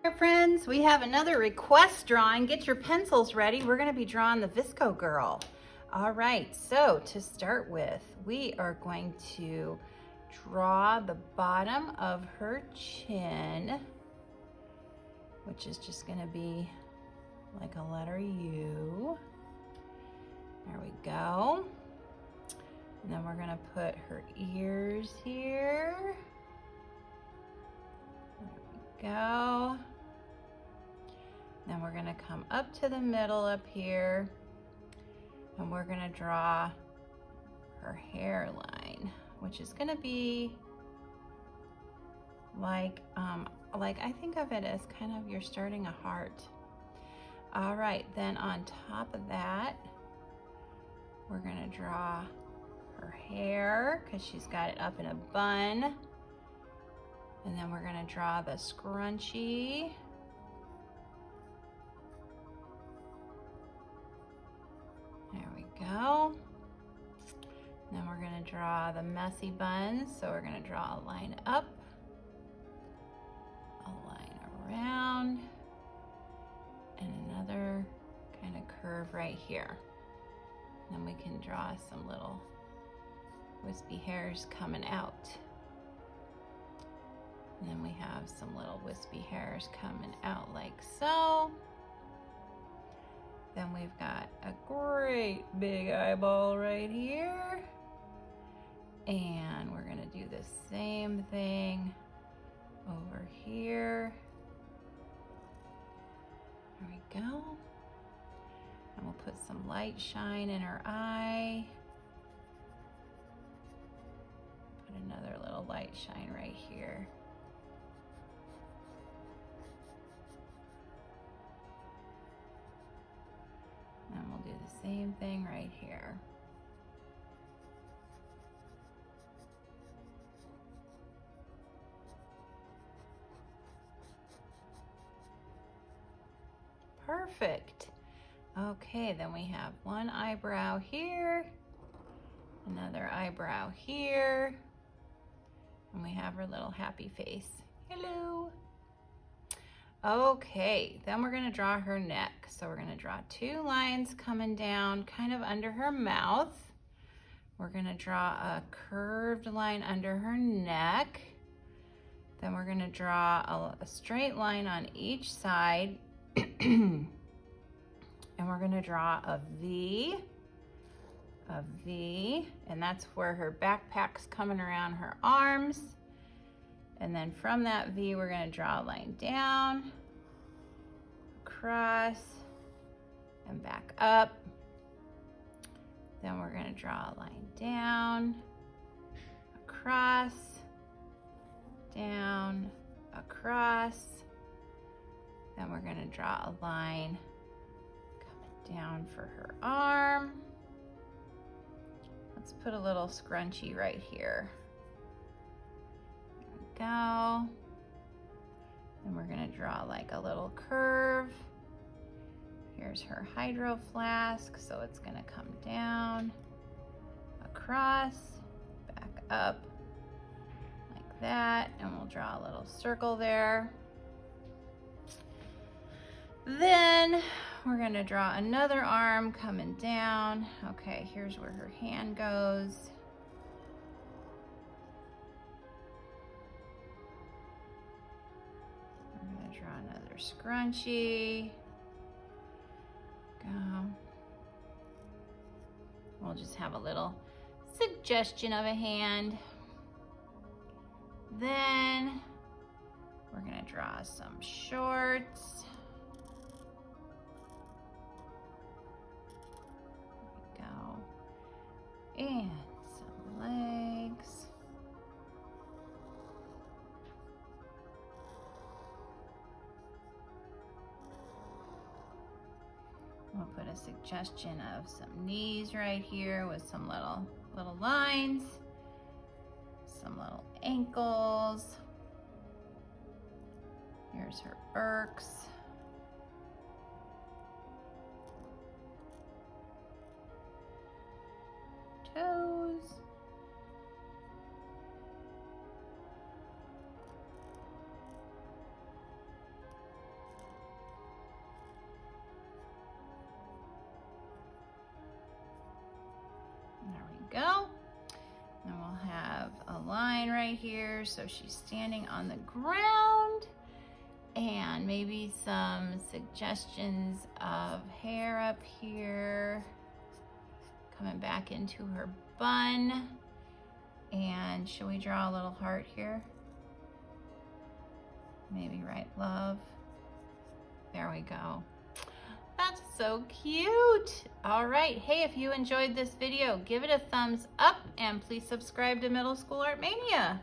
Here, friends, we have another request drawing. Get your pencils ready. We're going to be drawing the VSCO Girl. All right, so to start with, we are going to draw the bottom of her chin, which is just going to be like a letter U. There we go. And then we're going to put her ears here. There we go. Then we're going to come up to the middle up here, and we're going to draw her hairline, which is going to be like I think of it as kind of you're starting a heart. All right, then on top of that, we're going to draw her hair because she's got it up in a bun. And then we're going to draw the scrunchie. There we go. And then we're going to draw the messy buns. So we're going to draw a line up, a line around, and another kind of curve right here. And then we can draw some little wispy hairs coming out. And then we have some little wispy hairs coming out like so. Then we've got a great big eyeball right here. And we're gonna do the same thing over here. There we go. And we'll put some light shine in her eye. Put another little light shine right here. And we'll do the same thing right here. Perfect. Okay, then we have one eyebrow here, another eyebrow here, and we have her little happy face. Hello. Okay, then we're gonna draw her neck. So we're gonna draw two lines coming down kind of under her mouth. We're gonna draw a curved line under her neck. Then we're gonna draw a straight line on each side. And we're gonna draw a V, and that's where her backpack's coming around her arms. And then from that V, we're gonna draw a line down, across, and back up. Then we're gonna draw a line down, across, down, across. Then we're gonna draw a line coming down for her arm. Let's put a little scrunchie right here. Go. Then we're gonna draw like a little curve. Here's her hydro flask, so it's gonna come down, across, back up, like that, and we'll draw a little circle there. Then we're gonna draw another arm coming down. Okay, here's where her hand goes. Draw another scrunchie. Go. We'll just have a little suggestion of a hand. Then we're gonna draw some shorts. There we go. And some legs. We'll put a suggestion of some knees right here with some little lines, some little ankles. Here's her Birks. Toes. have a line right here, so she's standing on the ground. And maybe some suggestions of hair up here, coming back into her bun. And should we draw a little heart here? Maybe write love. There we go. That's so cute. All right, hey, if you enjoyed this video, give it a thumbs up and please subscribe to Middle School Art Mania.